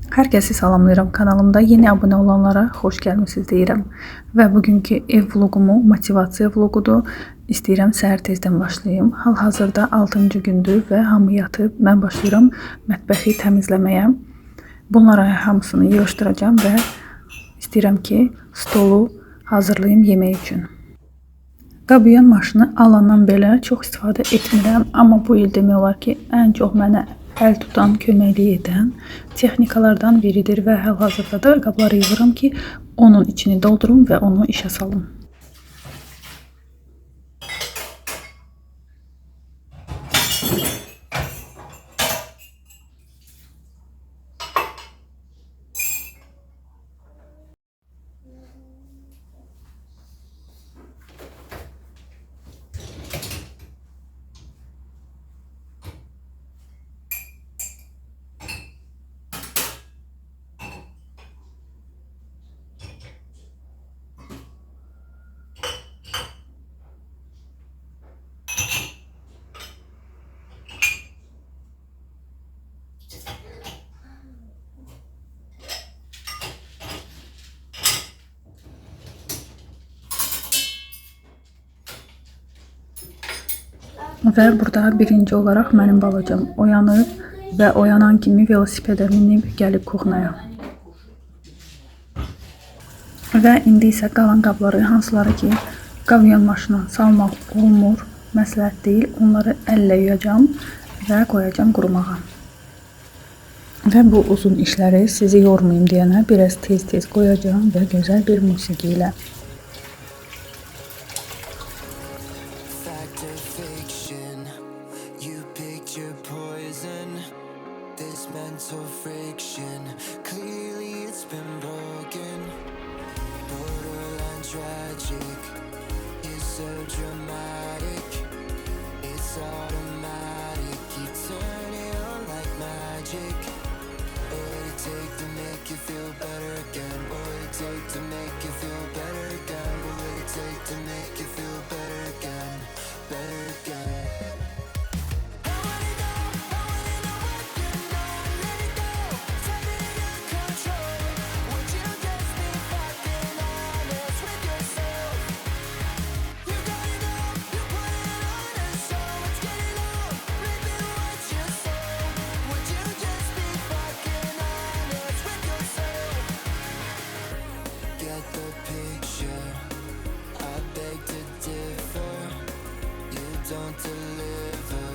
Hər kəsi salamlayıram kanalımda. Yeni abunə olanlara xoş gəlmisiniz deyirəm. Və bugünkü ev vloqumu motivasiya vloqudur. İstəyirəm səhər tezdən başlayım. Hal-hazırda 6-cı gündür və hamı yatıb. Mən başlayıram mətbəxi təmizləməyə. Bunlara hamısını yığışdıracağam və istəyirəm ki, stolu hazırlayım yemək üçün. Qab-yuyan maşını alandan belə çox istifadə etmirəm, amma bu il demək olar ki, ən çox mənə əl tutan, köməklik edən texnikalardan biridir və hal-hazırda da qabları yığıram ki, onun içini doldurum və onu işə salım. Və burada birinci olaraq mənim balacam oyanıb və oyanan kimi velosipedə minib gəlib kuxnaya. Və indi isə qalan qabları, hansıları ki, qab-yuyan maşına salmaq olmur, məsləhət deyil, onları əllə yuyacam və qoyacam qurumağa. Və bu uzun işləri sizi yormayım deyənə biraz tez-tez qoyacam və gözəl bir musiqi ilə. Mental friction, clearly it's been broken. Borderline tragic, it's so dramatic. It's automatic, you turn it on like magic. What would it take to make you feel better again? What would it take to make you feel better again? What would it take to make you feel better again? Better again. Don't deliver,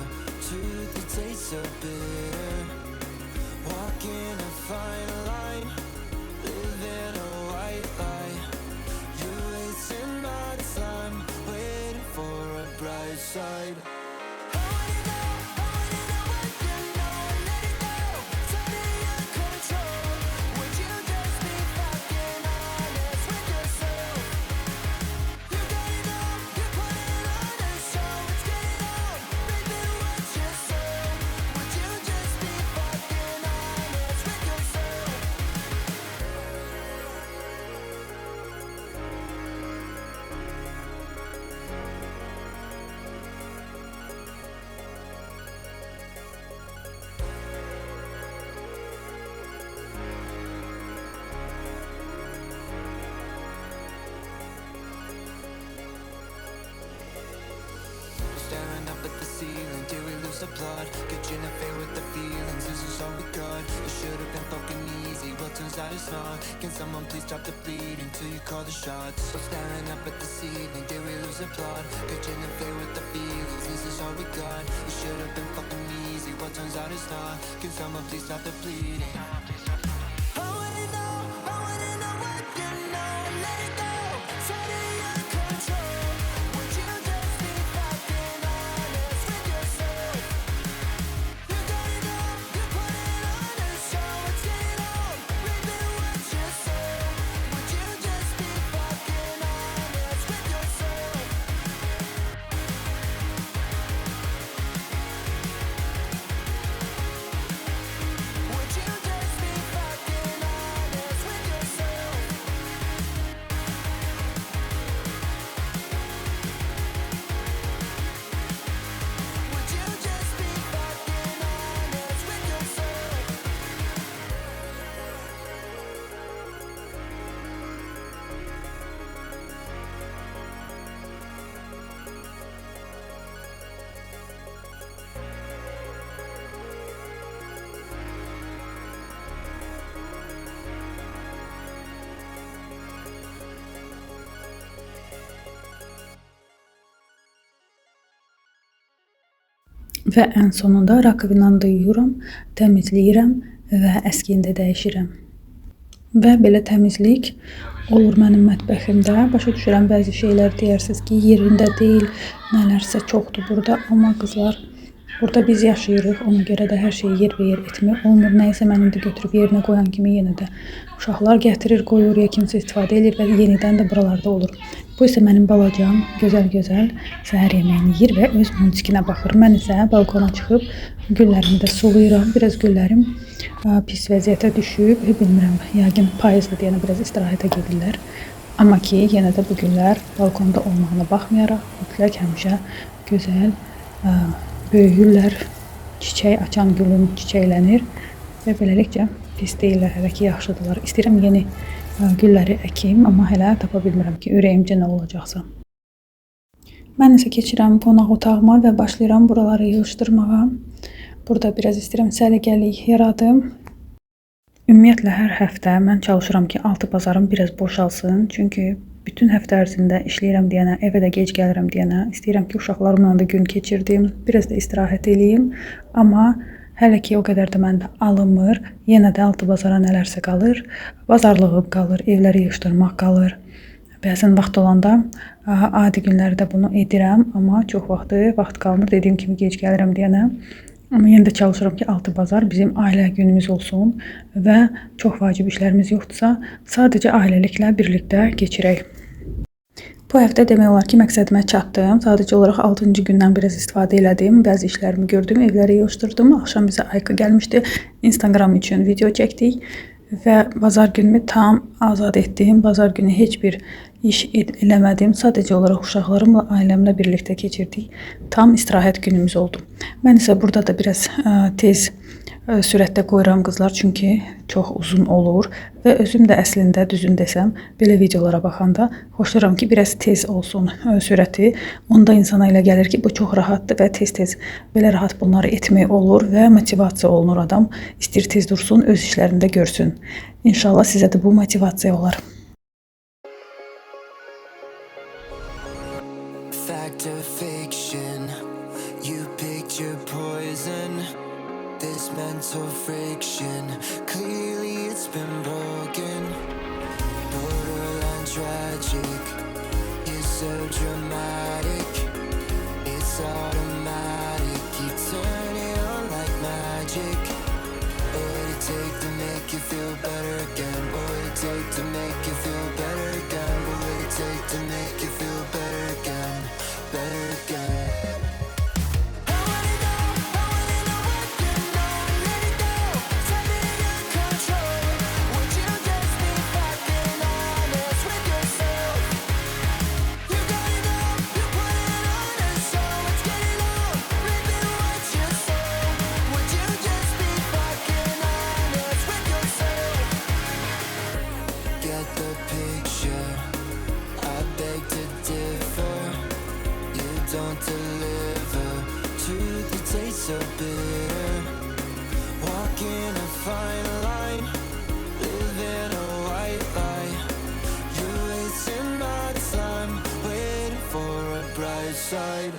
truth it tastes so bitter. Walking a fine line, living a white lie. You're wasting my time, waiting for a bright side. Staring up at the ceiling, do we lose the plot? Could you not with the feelings? This is all we got. It should have been fucking easy, but turns out it's not. Can someone please stop the bleeding till you call the shots? So staring up at the ceiling, do we lose the plot? Could you not with the feelings? This is all we got. It should have been fucking easy, but turns out it's not. Can someone please stop the bleeding? Would you və ən sonunda rakovinanı da yuyuram, təmizləyirəm və əskiyində dəyişirəm. Və belə təmizlik olur mənim mətbəximdə. Başa düşürəm, bəzi şeylər deyirsiniz ki, yerində deyil, nələrsə çoxdur burada, amma qızlar, burada biz yaşayırıq, ona görə də hər şeyi yer etmək olmur. Nəyisə mənim də götürüb yerinə qoyan kimi yenə də uşaqlar gətirir, qoyur, ya kimsə istifadə edir və yenidən də buralarda olur. Bu isə mənim balacam gözəl-gözəl səhər yeməyini yeyir və öz muntikinə baxır. Mən isə balkona çıxıb güllərimi də sulayıram. Biraz güllərim pis vəziyyətə düşüb, bilmirəm, yəqin payızdır deyənə biraz istirahətə gedirlər. Amma ki, yenə də bu güllər balkonda olmağına baxmayaraq, mütləq həmişə gözəl böyüyürlər. Çiçək açan gülüm çiçəklənir və beləliklə pis deyirlər, hələ ki yaxşıdırlar. İstəyirəm yeni gülləri əkim, amma hələ tapa bilmirəm ki, ürəyimcə nə olacaqsa. Mən isə keçirəm qonaq otağıma və başlayıram buraları yığışdırmağa. Burada biraz istəyirəm səliqəlik yaradım. Ümumiyyətlə, hər həftə mən çalışıram ki, altı bazarım biraz boşalsın. Çünki bütün həftə ərzində işləyirəm deyənə, evə də gec gəlirəm deyənə, istəyirəm ki, uşaqlarımla da gün keçirdim, biraz da istirahət eləyim. Amma hələ ki, o qədər də məndə alınmır. Yenə də altı bazara nələrsə qalır. Bazarlığım qalır, evləri yığışdırmaq qalır. Bəzən vaxt olanda adi günlərdə bunu edirəm, amma çox vaxt qalmır. Dediyim kimi gec gəlirəm deyənə. Amma yenə də çalışıram ki, altı bazar bizim ailə günümüz olsun və çox vacib işlərimiz yoxdursa, sadəcə ailəliklə birlikdə keçirək. Bu həftə demək olar ki, məqsədimə çatdım. Sadəcə olaraq 6-cı gündən biraz istifadə elədim. Bəzi işlərimi gördüm, evləri yığışdırdım. Axşam bizə Ayqa gəlmişdi. Instagram üçün video çəkdik və bazar günümü tam azad etdim. Bazar günü heç bir iş eləmədim. Sadəcə olaraq uşaqlarımla, ailəmlə birlikdə keçirdik. Tam istirahət günümüz oldu. Mən isə burada da biraz tez sürətdə qoyuram qızlar, çünki çox uzun olur və özüm də əslində düzün desəm, belə videolara baxanda xoşlayıram ki, biraz tez olsun sürəti. Onda insana elə gəlir ki, bu çox rahatdır və tez-tez belə rahat bunları etmək olur və motivasiya olunur adam. İstəyir tez dursun, öz işlərində görsün. İnşallah sizə də bu motivasiya olar. Fact or fiction, you picked your poison. This mental friction, clearly it's been broken. Borderline tragic, you're so dramatic. It's automatic, you turn it on like magic. What would it take to make you feel better again? What would it take to make you feel better again? What would it take to make you feel better again? Better again. Don't deliver, truth that tastes so bitter. Walking a fine line, living a white lie. You're wasting my time, waiting for a bright side.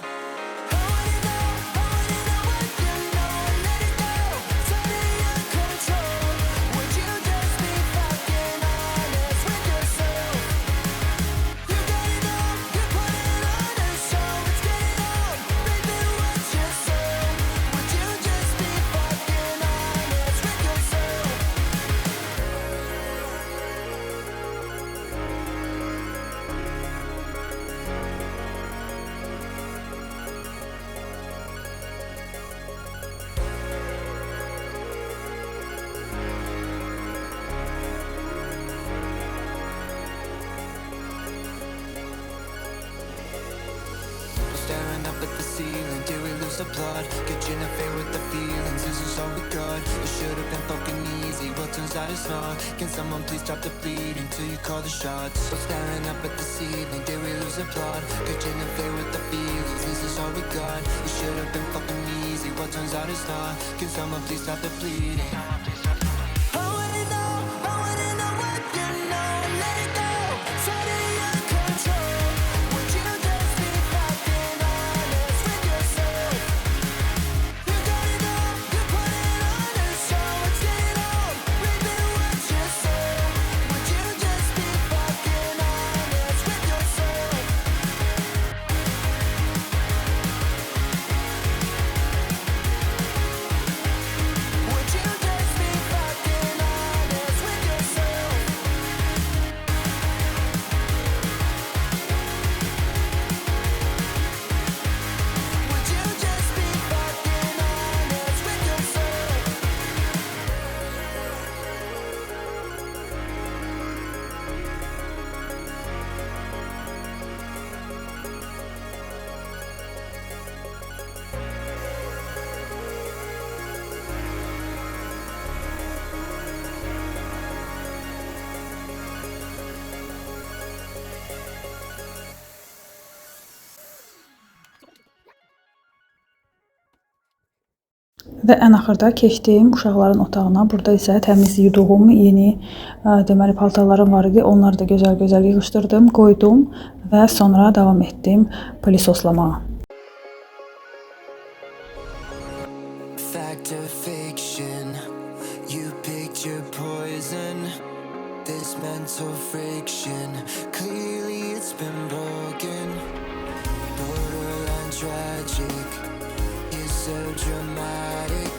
Staring up at the ceiling, till we lose the plot. Could you interfere with the feelings? This is all we got. It should have been fucking easy, but turns out it's not. Can someone please stop the bleeding till you call the shots? So staring up at the ceiling, till we lose the plot. Could you interfere with the feelings? This is all we got. It should have been fucking easy, but turns out it's not. Can someone please stop the bleeding? Və ən axırda keçdim uşaqların otağına. Burada isə təmiz yuduğum yeni deməli paltarlarım var idi. Onları da gözəl-gözəl yığışdırdım, qoydum və sonra davam etdim pilisoslamağa. Fact or fiction, you picked your poison. This mental friction, clearly it's been broken. Borderline tragic, you're so dramatic.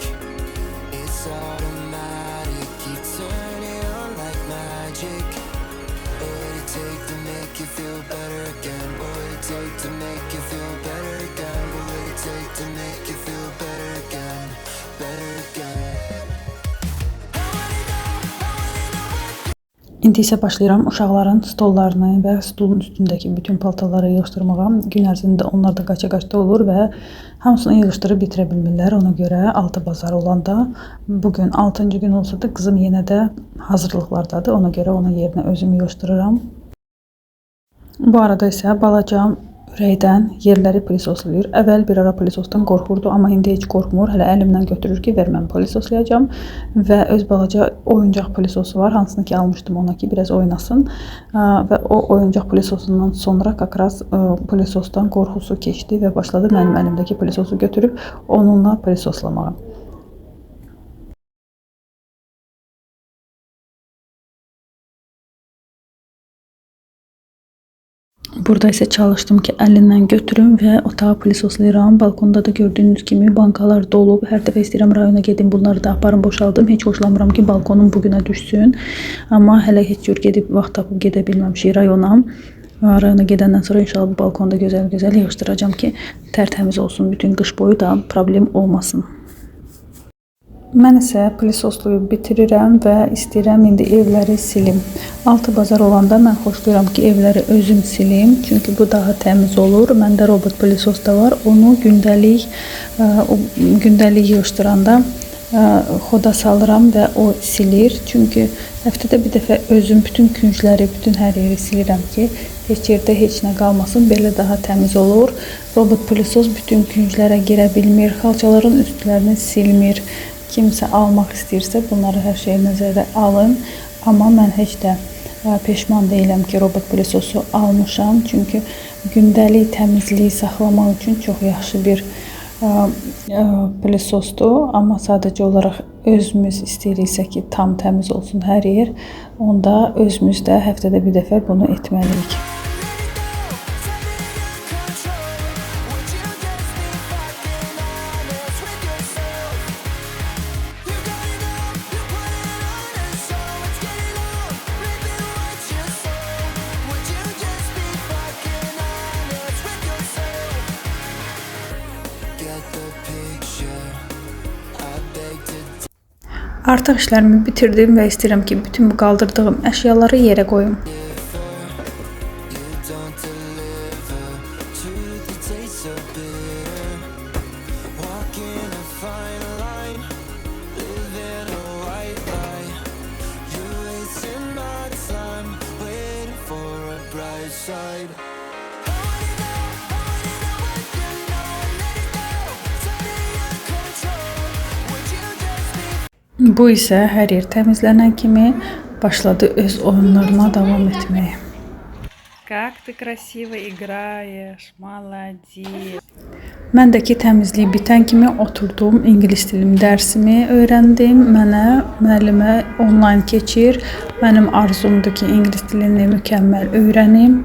It's automatic, you turn it on like magic. What would it take to make you feel better again? What would it take to make you feel better again? What would it take to make you feel better again? Better again. İndi isə başlayıram uşaqların stollarını və stolun üstündəki bütün paltarları yığışdırmağa. Gün ərzində onlar da qaça-qaçda olur və hamısını yığışdırıb bitirə bilmirlər. Ona görə altı bazar olanda, bugün 6-cı gün olsa da qızım yenə də hazırlıqlardadır. Ona görə onun yerinə özüm yığışdırıram. Bu arada isə balacam ürəkdən yerləri pilisoslayır. Əvvəl bir ara pilisosdan qorxurdu, amma indi heç qorxmur. Hələ əlimdən götürür ki, ver mən pilisoslayacağam. Və öz balaca oyuncaq pilisosu var, hansını ki almışdım ona ki, biraz oynasın. Və o oyuncaq pilisosundan sonra kakraz pilisosdan qorxusu keçdi və başladı mənim əlimdəki pilisosu götürüb onunla pilisoslamağa. Burada isə çalışdım ki, əlindən götürüm və otağı pilisoslayıram. Balkonda da gördüyünüz kimi bankalar dolub. Hər dəfə istəyirəm rayona gedim, bunları da aparım boşaldım. Heç xoşlamıram ki, balkonum bugünə düşsün. Amma hələ heç cür gedib vaxt tapıb gedə bilməmişik rayona. Rayona gedəndən sonra inşallah bu balkonda gözəl-gözəl yığışdıracağam ki, tərtəmiz olsun. Bütün qış boyu da problem olmasın. Mən isə pilisoslayıb bitirirəm və istəyirəm indi evləri silim. Altı bazar olanda mən xoşlayıram ki, evləri özüm silim. Çünki bu daha təmiz olur. Məndə robot pilisos da var. Onu gündəlik yığışdıranda xoda salıram və o silir. Çünki həftədə bir dəfə özüm bütün küncləri, bütün hər yeri silirəm ki, heç yerdə heç nə qalmasın. Belə daha təmiz olur. Robot pilisos bütün künclərə girə bilmir. Xalçaların üstlərini silmir. Kimsə almaq istəyirsə bunları hər şeyi nəzərə alın. Amma mən heç də peşman deyiləm ki, robot pilisosu almışam. Çünki gündəlik təmizliyi saxlamaq üçün çox yaxşı bir pilisosdur. Amma sadəcə olaraq özümüz istəyiriksə ki, tam təmiz olsun hər yer, onda özümüz də həftədə bir dəfə bunu etməliyik. Artıq işlərimi bitirdim və istəyirəm ki, bütün bu qaldırdığım əşyaları yerə qoyum. Bu isə hər yer təmizlənən kimi başladı öz oyunlarına davam etməyə. Как ты красиво играешь, молодец. Mən də ki, təmizlik bitən kimi oturdum, ingilis dilim dərsimi öyrəndim. Mənə müəllimə onlayn keçir. Mənim arzumdur ki, ingilis dilini mükəmməl öyrənim.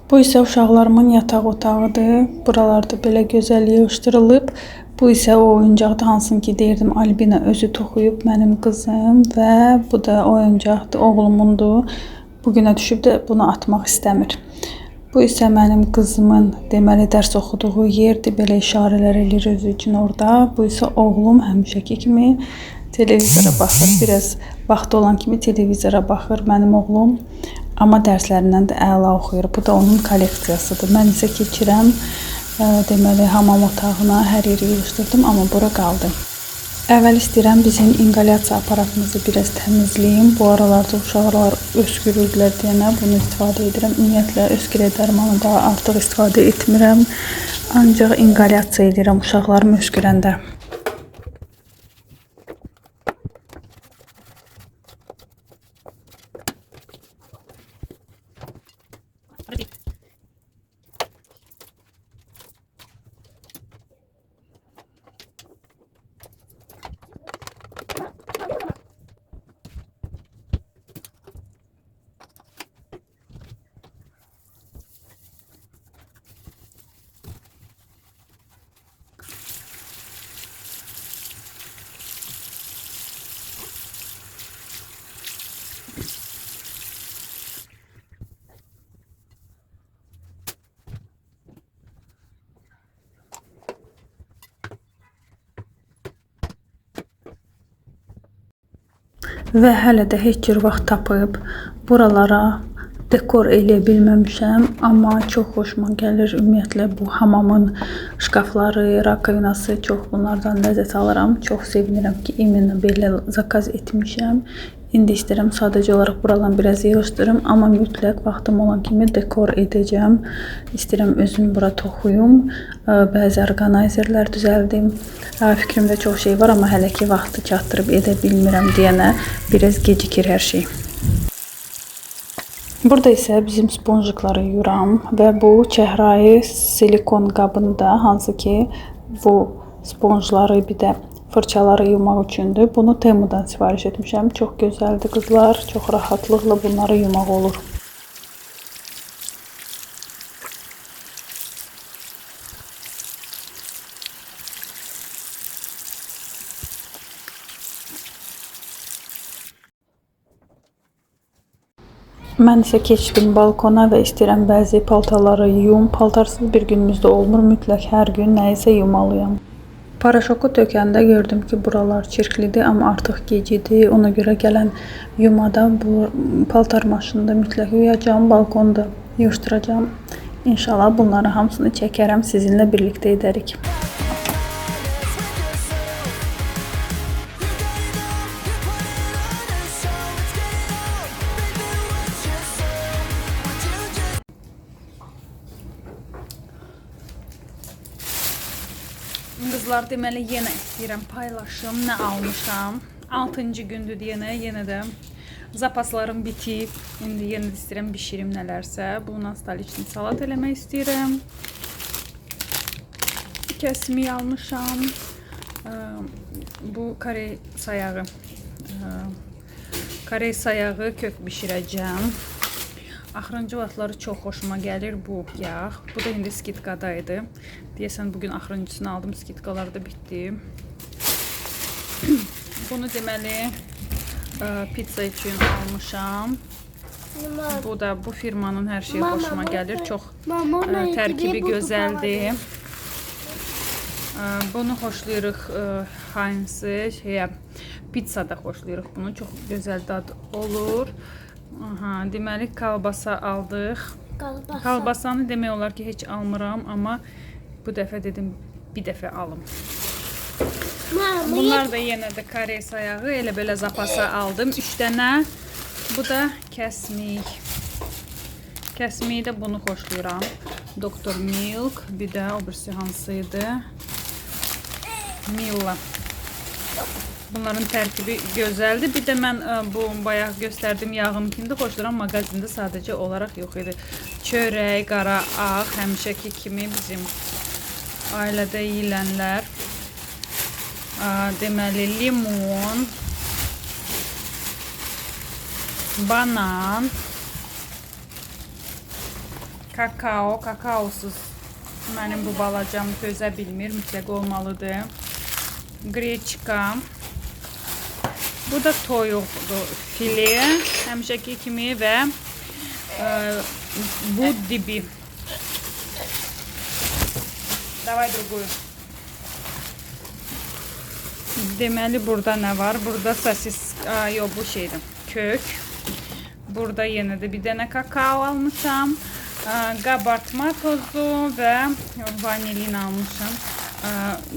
Bu isə uşaqlarımın yataq otağıdır. Buralarda belə gözəl yığışdırılıb. Bu isə o oyuncaqdır, hansını ki deyirdim, Albina özü toxuyub mənim qızım və bu da oyuncaqdır, oğlumundur. Bugünə düşüb də bunu atmaq istəmir. Bu isə mənim qızımın deməli dərs oxuduğu yerdir, belə işarələr eləyir özü üçün orada. Bu isə oğlum həmişəki kimi televizora baxır, biraz vaxtı olan kimi televizora baxır mənim oğlum. Amma dərslərindən də əla oxuyur. Bu da onun kolleksiyasıdır. Mən isə keçirəm deməli hamam otağına, hər yeri yığışdırdım, amma bura qaldı. Əvvəl istəyirəm bizim inqalyasiya aparatımızı biraz təmizləyim. Bu aralarda uşaqlar öskürürlər deyənə bunu istifadə edirəm. Ümumiyyətlə öskürək dərmanı da artıq istifadə etmirəm. Ancaq inqalyasiya edirəm uşaqlarım öskürəndə. Və hələ də heç cür vaxt tapıb buralara dekor eləyə bilməmişəm, amma çox xoşuma gəlir. Ümumiyyətlə bu hamamın şkafları, rakovinası, çox bunlardan ləzzət alıram. Çox sevinirəm ki, imенно belə zakaz etmişəm. İndi istəyirəm sadəcə olaraq buradan biraz yığışdırım, amma mütləq vaxtım olan kimi dekor edəcəm. İstəyirəm özüm bura toxuyum, bəzi orqanayzerlər düzəldim. Fikrimdə çox şey var, amma hələ ki vaxtı çatdırıb edə bilmirəm deyənə biraz gecikir hər şey. Burada isə bizim sponjikları yuyuram və bu çəhrayı silikon qabında, hansı ki bu sponjları bir də fırçaları yumaq üçündür. Bunu Temu'dan sifariş etmişəm. Çox gözəldir qızlar. Çox rahatlıqla bunları yumaq olur. Mən isə keçdim balkona və istəyirəm bəzi paltarları yuyum. Paltarsız bir günümüzdə olmur. Mütləq hər gün nəyisə yumalıyam. Paraşoku tökəndə gördüm ki, buralar çirklidir, amma artıq gecidir. Ona görə gələn yumada bu paltar maşınında mütləq yuyacağım, balkonda yığışdıracağım. İnşallah bunları hamısını çəkərəm, sizinlə birlikdə edərik. Qızlar, deməli yenə istəyirəm paylaşım, nə almışam. 6-cı gündür yenə də zapaslarım bitib. İndi yenə də istəyirəm bişirim nələrsə. Bundan stoliçni salat eləmək istəyirəm. Kəsmi almışam. Bu korey sayağı. Korey sayağı kök bişirəcəm. Axırıncı vaxtları çox xoşuma gəlir bu yağ. Bu da indi skitkadaydı. Deyəsən bugün axırıncısını aldım. Skitkalar da bitdi. Bunu deməli pizza üçün almışam. Bu da bu firmanın hər şeyi xoşuma gəlir. Çox tərkibi gözəldir. Bunu xoşlayırıq Heinz'i, pizzada xoşlayırıq bunu. Çox gözəl dad olur. Deməli kalbasa aldıq. Kalbasanı demək olar ki heç almıram, amma bu dəfə dedim bir dəfə alım. Bunlar da yenə də korey sayağı, elə belə zapasa aldım 3 dənə. Bu da kəsmik. Kəsmiyi də bunu xoşlayıram. Dr. Milk, bir də o birisi hansıydı? Milla. Bunların tərkibi gözəldir. Bir də mən bu bayaq göstərdiyim yağımkini xoşlayıram. Mağazində sadəcə olaraq yox idi. Çörək, qara ağ, həmişəki kimi bizim ailədə yeyilənlər. Deməli limon, banan, kakao. Kakaosuz mənim bu balacam dözə bilmir. Mütləq olmalıdır. Qreçka. Bu da toyuqdur, file, həmişəki kimi və bu dibi. Davay другую. Deməli burada nə var? Burada sosis, yox bu şeydir, kök. Burada yenə də bir dənə kakao almışam. Qabartma tozu və vanilin almışam.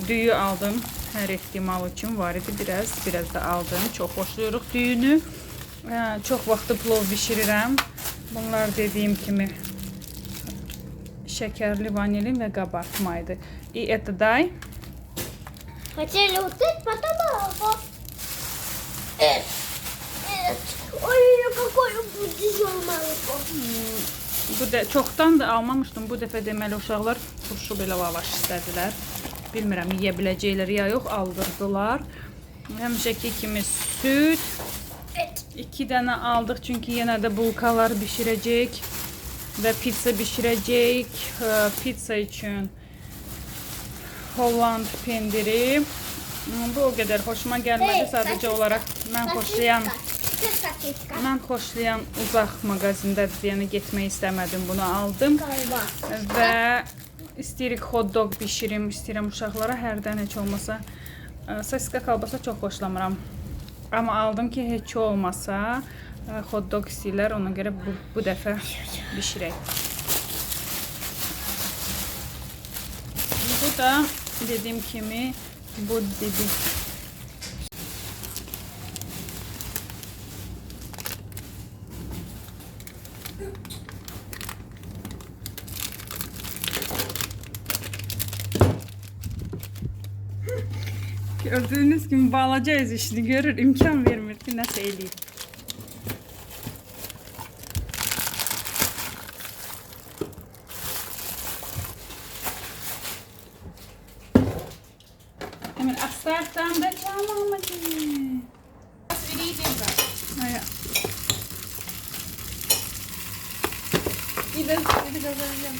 Düyü aldım. Hər ehtimal üçün var idi. Biraz da aldım. Çox xoşlayırıq düyünü. Çox vaxtı plov bişirirəm. Bunlar dediyim kimi şekerli vanilin ve kabartmaydı. И это дай. Хотели вот это, потом его. Ой, какое будет молоко. Bu da çoxdan da almamışdım. Bu dəfə deməli uşaqlar turşu belə lavaş istədilər. Bilmirəm yeyə biləcəklər ya yox, aldırdılar. Həmişəki kimi süt. 2 dənə aldıq çünki yenə də bulkalar bişirəcək və pizza bişirəcək. Pizza üçün Holland pendiri. Bu o qədər xoşuma gəlmədi. Sadəcə olaraq mən xoşlayan uzaq mağazindədir, yəni getmək istəmədim, bunu aldım. Və istəyirik hot dog bişirim, istəyirəm uşaqlara hərdən heç olmasa. Sosiska kalbasa çox xoşlamıram. Amma aldım ki, heç olmasa hot dog istəyirlər, ona görə bu dəfə bişirək. Bu da dediyim kimi bu dibi. Gördüğünüz gibi bağlayacağız işini görür, imkan vermir ki nasıl eləyib. Hemen astartan da çalamadı. Aya. Bir de kazanacağım.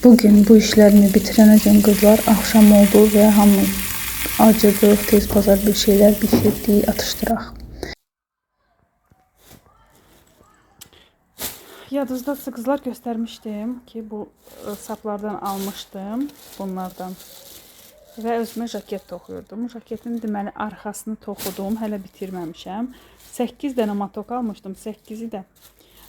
Bugün bu işlerimi bitirənəcən qızlar akşam oldu və hamı acıdıq, tez pazar bir şeyler bişirdik, atışdıraq. Yadınızdadsa qızlar göstermiştim ki bu saplardan almışdım bunlardan və özümə jaket toxuyurdum. Jaketin deməli arxasını toxudum, hələ bitirməmişəm. 8 dənə matok almışdım, 8-i də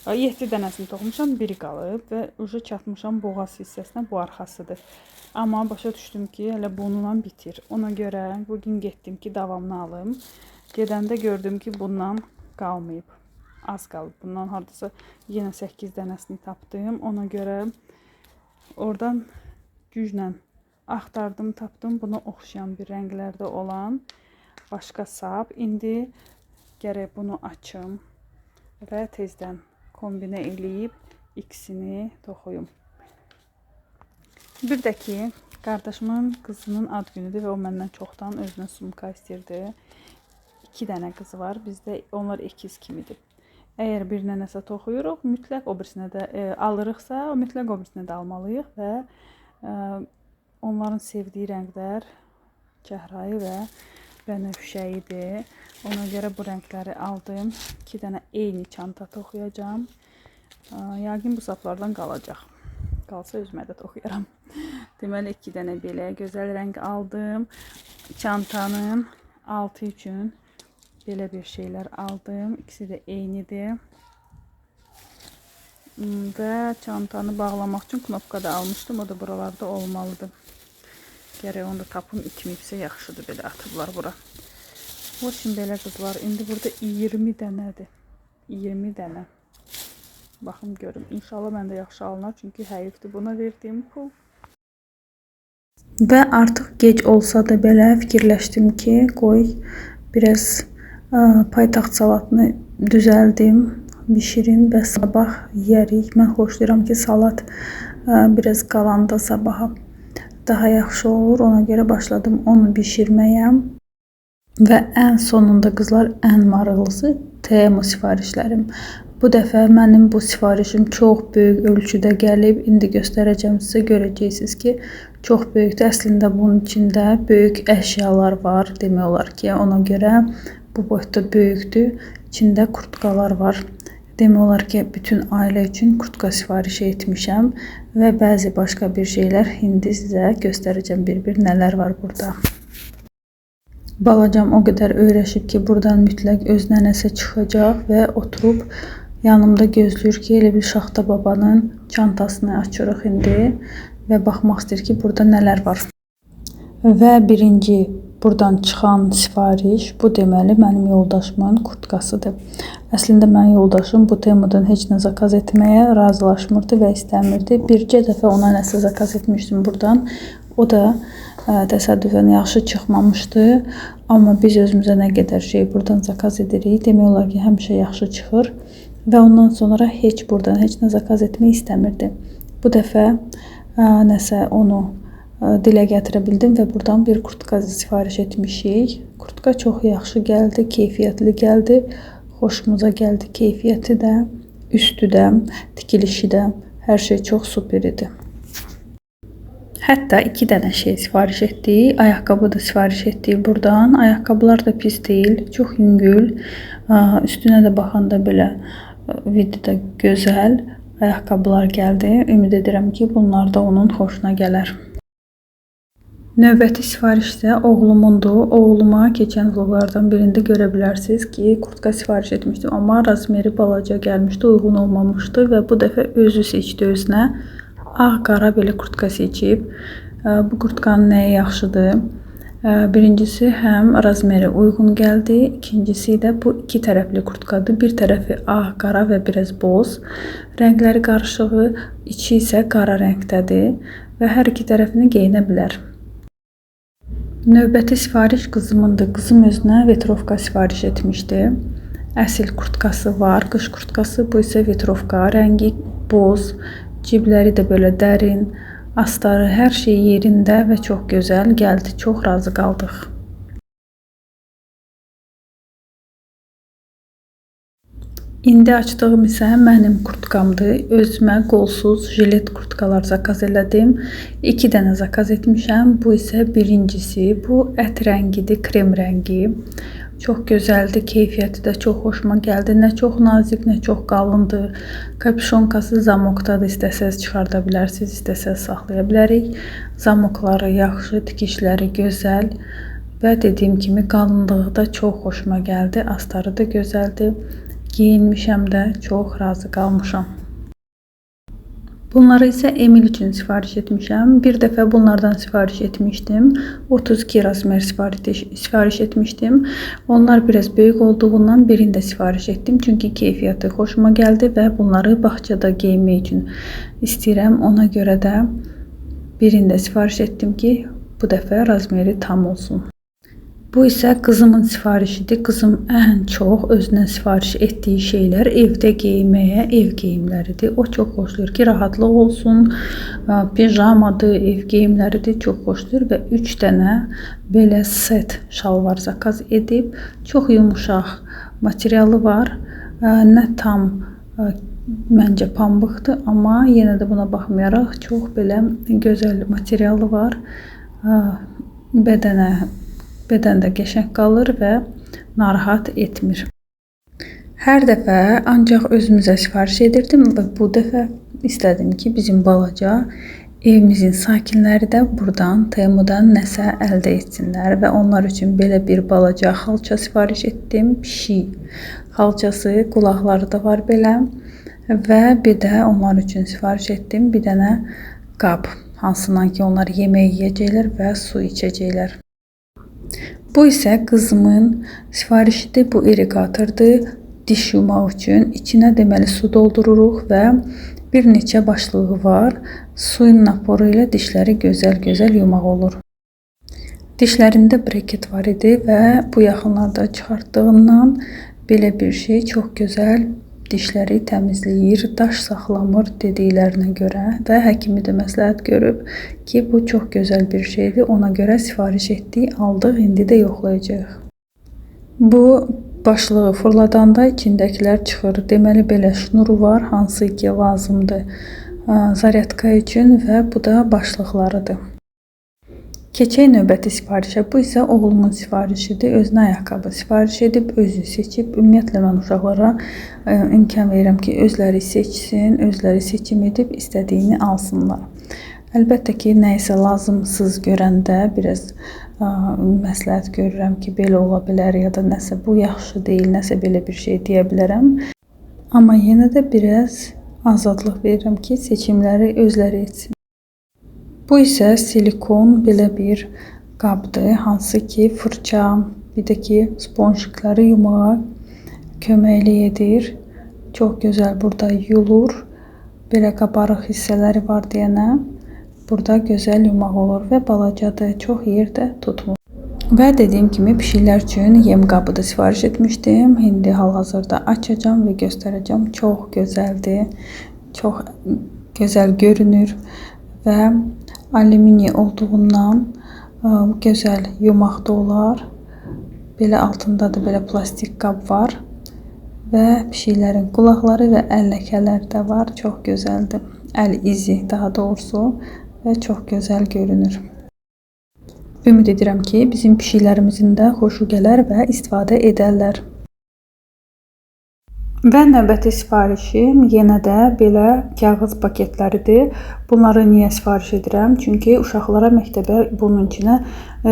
7 dənəsini toxumuşam, biri qalıb və ucu çatmışam boğaz hissəsinə, bu arxasıdır. Amma başa düşdüm ki, hələ bununla bitir. Ona görə bugün getdim ki, davamını alım. Gedəndə gördüm ki, bundan qalmayıb. Az qalıb. Bundan hardasa yenə 8 dənəsini tapdım. Ona görə oradan güclə axtardım, tapdım. Buna oxşayan bir rənglərdə olan başqa sap. İndi gərək bunu açım və tezdən kombinə eləyib ikisini toxuyum. Bir də ki, qardaşımın qızının ad günüdür və o məndən çoxdan özünə sumka istirdi. 2 dənə qızı var. Bizdə onlar ikiz kimidir. Əgər birinə nəsə toxuyuruq, mütləq o birisinə də alırıqsa, mütləq o birisinə də almalıyıq və onların sevdiyi rənglər kəhrayı və bənövşəyidir. Ona görə bu rəngləri aldım. 2 dənə eyni çanta toxuyacağım. Yəqin bu saplardan qalacaq. Qalsa özümə də toxuyaram. Deməli 2 dənə belə gözəl rəng aldım. Çantanın altı üçün belə bir şeylər aldım. İkisi də eynidir. Və çantanı bağlamaq üçün knopka da almışdım. O da buralarda olmalıdır. Gərək onu da tapım itməyibsə yaxşıdır, belə atıblar bura. O şimdi belə qızlar, indi burada 20 dənədir. 20 dənə. Baxım görüm. İnşallah məndə yaxşı alınar, çünki həyifdir buna verdiyim pul. Və artıq gec olsa da belə fikirləşdim ki, qoy biraz paytaxt salatını düzəldim, bişirim və sabah yeyərik. Mən xoşlayıram ki, salat biraz qalanda sabaha daha yaxşı olur. Ona görə başladım onu bişirməyə. Və ən sonunda qızlar, ən maraqlısı Temu sifarişlərim. Bu dəfə mənim bu sifarişim çox böyük ölçüdə gəlib. İndi göstərəcəm sizə, görəcəksiniz ki, çox böyükdür. Əslində bunun içində böyük əşyalar var. Demək olar ki, ona görə bu boyutda böyükdür. İçində kurtkalar var. Demək olar ki, bütün ailə üçün kurtka sifarişi etmişəm və bəzi başqa bir şeylər indi sizə göstərəcəm bir-bir nələr var burada. Balacam o qədər öyrəşib ki, buradan mütləq özünə nəsə çıxacaq və oturub yanımda gözləyir ki, elə bir Şaxta babanın çantasını açırıq indi və baxmaq istəyir ki, burada nələr var. Və birinci buradan çıxan sifariş bu deməli mənim yoldaşımın kurtkasıdır. Əslində mənim yoldaşım bu temadan heç nə zakaz etməyə razılaşmırdı və istəmirdi. Bircə dəfə ona nəsə zakaz etmişdim buradan. O da təsadüfən yaxşı çıxmamışdı. Amma biz özümüzə nə qədər şey buradan zakaz edirik. Demək olar ki, həmişə yaxşı çıxır. Və ondan sonra heç buradan heç nə zakaz etmək istəmirdi. Bu dəfə nəsə onu dilə gətirə bildim və buradan bir kurtka sifariş etmişik. Kurtka çox yaxşı gəldi, keyfiyyətli gəldi. Xoşumuza gəldi. Keyfiyyəti də, üstü də, tikilişi də, hər şey çox super idi. Hətta 2 dənə şey sifariş etdik. Ayaqqabı da sifariş etdik buradan. Ayaqqabılar da pis deyil. Çox yüngül. Üstünə də baxanda belə videoda gözəl ayaqqabılar gəldi. Ümid edirəm ki, bunlar da onun xoşuna gələr. Növbəti sifariş isə oğlumundur. Oğluma keçən vloglardan birində görə bilərsiniz ki, kurtka sifariş etmişdim. Amma razmeri balaca gəlmişdi, uyğun olmamışdı və bu dəfə özü seçdi özünə. Ağ-qara belə kurtka seçib. Bu kurtkanın nəyi yaxşıdır? Birincisi həm razmeri uyğun gəldi. İkincisi də bu 2 tərəfli kurtkadır. Bir tərəfi ağ-qara və biraz boz. Rəngləri qarışığı, içi isə qara rəngdədir və hər iki tərəfini geyinə bilər. Növbəti sifariş qızımındır. Qızım özünə vetrovka sifariş etmişdi. Əsil kurtkası var, qış kurtkası. Bu isə vetrovka, rəngi boz, cibləri də belə dərin, astarı, hər şey yerində və çox gözəl gəldi. Çox razı qaldıq. İndi açdığım isə mənim kurtkamdır. Özümə qolsuz jilet kurtkalar zakaz elədim. 2 dənə zakaz etmişəm. Bu isə birincisi. Bu ət rəngidir, krem rəngi. Çox gözəldir, keyfiyyəti də çox xoşuma gəldi. Nə çox nazik, nə çox qalındır. Kapüşonkası zamokdadır. İstəsəz çıxarda bilərsiniz, istəsəz saxlaya bilərik. Zamokları yaxşı, tikişləri gözəl və dediyim kimi qalınlığı da çox xoşuma gəldi. Astarı da gözəldir. Geyinmişəm də çox razı qalmışam. Bunları isə Emil üçün sifariş etmişəm. Bir dəfə bunlardan sifariş etmişdim. 32 razmer sifariş etmişdim. Onlar biraz böyük olduğundan birində sifariş etdim. Çünki keyfiyyəti xoşuma gəldi və bunları bağçada geyinmək üçün istəyirəm. Ona görə də birində sifariş etdim ki, bu dəfə razmeri tam olsun. Bu isə qızımın sifarişidir. Qızım ən çox özünə sifariş etdiyi şeylər evdə geyinməyə, ev geyimləridir. O çox xoşlayır ki, rahatlıq olsun, pijamadır, ev geyimləridir, çox xoşlayır və 3 dənə belə set şalvar zakaz edib. Çox yumuşaq materialı var. Nə tam məncə pambıqdır, amma yenə də buna baxmayaraq çox belə gözəl materialı var. Bədəndə qəşəng qalır və narahat etmir. Hər dəfə ancaq özümüzə sifariş edirdim və bu dəfə istədim ki, bizim balaca evimizin sakinləri də buradan, Temudan nəsə əldə etsinlər və onlar üçün belə bir balaca xalça sifariş etdim. Pişik xalçası, qulaqları da var belə və bir də onlar üçün sifariş etdim bir dənə qab, hansından ki onlar yemək yeyəcəklər və su içəcəklər. Bu isə qızımın sifarişidir, bu irigatordur, diş yumaq üçün. İçinə deməli su doldururuq və bir neçə başlığı var. Suyun naporu ilə dişləri gözəl-gözəl yumaq olur. Dişlərində breket var idi və bu yaxınlarda çıxartdığından belə bir şey çox gözəl dişləri təmizləyir, daş saxlamır dediklərinə görə və həkimi də məsləhət görüb ki, bu çox gözəl bir şeydir. Ona görə sifariş etdik, aldıq, indi də yoxlayacağıq. Bu başlığı fırladanda içindəkilər çıxır. Deməli belə şnuru var, hansı ki lazımdır zaryadka üçün və bu da başlıqlarıdır. Keçək növbəti sifarişə. Bu isə oğlumun sifarişidir. Özünə ayaqqabı sifariş edib, özü seçib. Ümumiyyətlə mən uşaqlara imkan verirəm ki, özləri seçsin, özləri seçim edib istədiyini alsınlar. Əlbəttə ki, nə isə lazımsız görəndə biraz məsləhət görürəm ki, belə ola bilər ya da nəsə bu yaxşı deyil, nəsə belə bir şey deyə bilərəm. Amma yenə də biraz azadlıq verirəm ki, seçimləri özləri etsin. Bu isə silikon belə bir qabdır, hansı ki fırça, bir də ki sponjikləri yumağa köməklik edir. Çox gözəl burada yulur. Belə qabarıq hissələri var deyənə burada gözəl yumaq olur və balacadır, çox yer də tutmur. Və dediyim kimi pişiklər üçün yem qabı da sifariş etmişdim. İndi hal-hazırda açacağam və göstərəcəm. Çox gözəldir. Çox gözəl görünür və alüminium olduğundan gözəl yumaq da olar. Belə altında da belə plastik qab var və pişiklərin qulaqları və əl ləkələri də var. Çox gözəldir. Əl izi daha doğrusu və çox gözəl görünür. Ümid edirəm ki, bizim pişiklərimizin də xoşu gələr və istifadə edərlər. Və növbəti sifarişim yenə də belə kağız paketləridir. Bunları niyə sifariş edirəm? Çünki uşaqlara məktəbə bunun içinə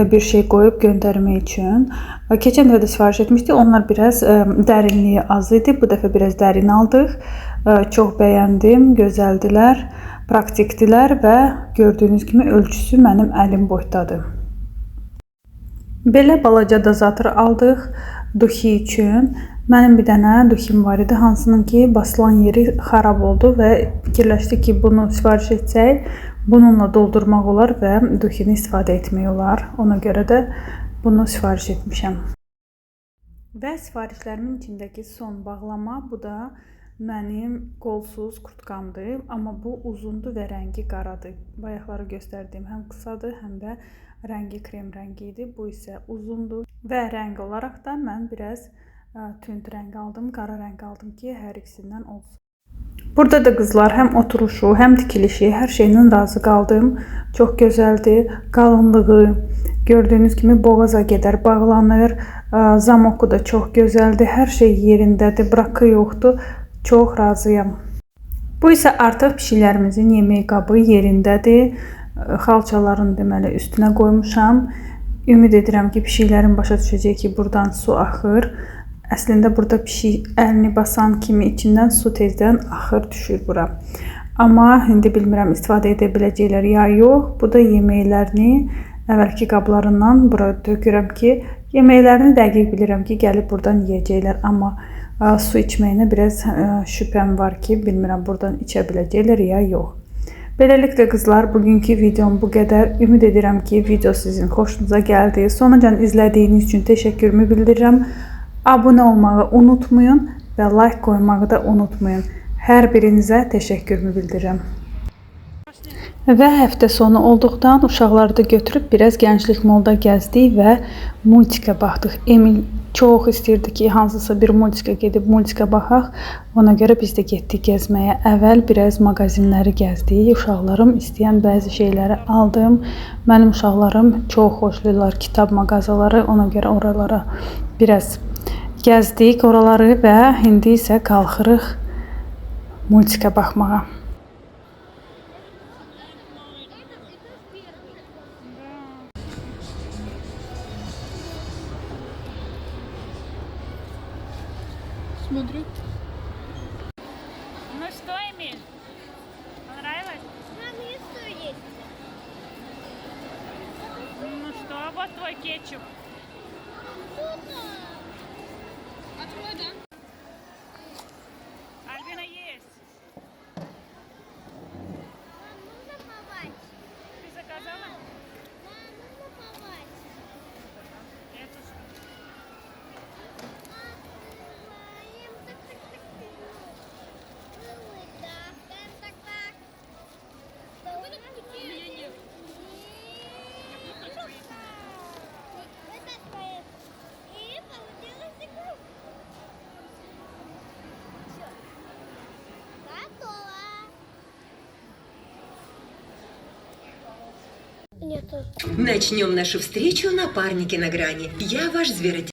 bir şey qoyub göndərmək üçün. Keçən dəfə də sifariş etmişdik. Onlar biraz dərinliyi az idi. Bu dəfə biraz dərin aldıq. Çox bəyəndim, gözəldilər, praktikdilər və gördüyünüz kimi ölçüsü mənim əlim boydadır. Belə balaca dozatör aldıq duxi üçün. Mənim bir dənə duxim var idi, hansının ki basılan yeri xarab oldu və fikirləşdik ki, bunu sifariş etsək, bununla doldurmaq olar və duxini istifadə etmək olar. Ona görə də bunu sifariş etmişəm. Və sifarişlərimin içindəki son bağlama, bu da mənim qolsuz kurtkamdır. Amma bu uzundur və rəngi qaradır. Bayaqları göstərdiyim həm qısadır, həm də rəngi krem rəngi idi. Bu isə uzundur və rəng olaraq da mən biraz tünd rəng aldım, qara rəng aldım ki, hər ikisindən olsun. Burada da qızlar həm oturuşu, həm dikilişi, hər şeylə razı qaldım. Çox gözəldir. Qalınlığı gördüyünüz kimi boğaza qədər bağlanır. Zamoku da çox gözəldir. Hər şey yerindədir, bırakı yoxdur. Çox razıyam. Bu isə artıq pişiklərimizin yemək qabı yerindədir. Xalçalarını deməli üstünə qoymuşam. Ümid edirəm ki, pişiklərin başa düşəcək ki, buradan su axır. Əslində burada pişik əlini basan kimi içindən su tezdən axır düşür bura. Amma indi bilmirəm istifadə edə biləcəklər ya yox. Bu da yeməklərini əvvəlki qablarından bura tökürəm ki, yeməklərini dəqiq bilirəm ki, gəlib buradan yeyəcəklər. Amma su içməyinə biraz şübhəm var ki, bilmirəm buradan içə biləcəklər ya yox. Beləliklə qızlar, bugünkü videom bu qədər. Ümid edirəm ki, video sizin xoşunuza gəldi. Sonucan izlədiyiniz üçün təşəkkürümü bildirirəm. Abunə olmağı unutmayın və like qoymağı da unutmayın. Hər birinizə təşəkkürümü bildirirəm. Və həftə sonu olduqdan uşaqları da götürüb biraz Gənclik Mollda gəzdik və multika baxdıq. Emil çox istəyirdi ki, hansısa bir multika gedib multika baxaq. Ona görə biz də getdik gəzməyə. Əvvəl biraz mağazinləri gəzdik. Uşaqlarım istəyən bəzi şeyləri aldım. Mənim uşaqlarım çox xoşlayırlar kitab mağazaları. Ona görə oralara biraz gəzdik oraları və indi isə qalxırıq multika baxmağa. Смотри. Ну что, Эмиль? Понравилось? Мам, яйцо есть. Ну что, вот твой кетчуп. Открой, да? Альбина есть. Мам, нужно помыть. Ты заказала? Мам, нужно помыть. Это что? Нету. Начнем нашу встречу на парнике на грани. Я ваш зверотелец.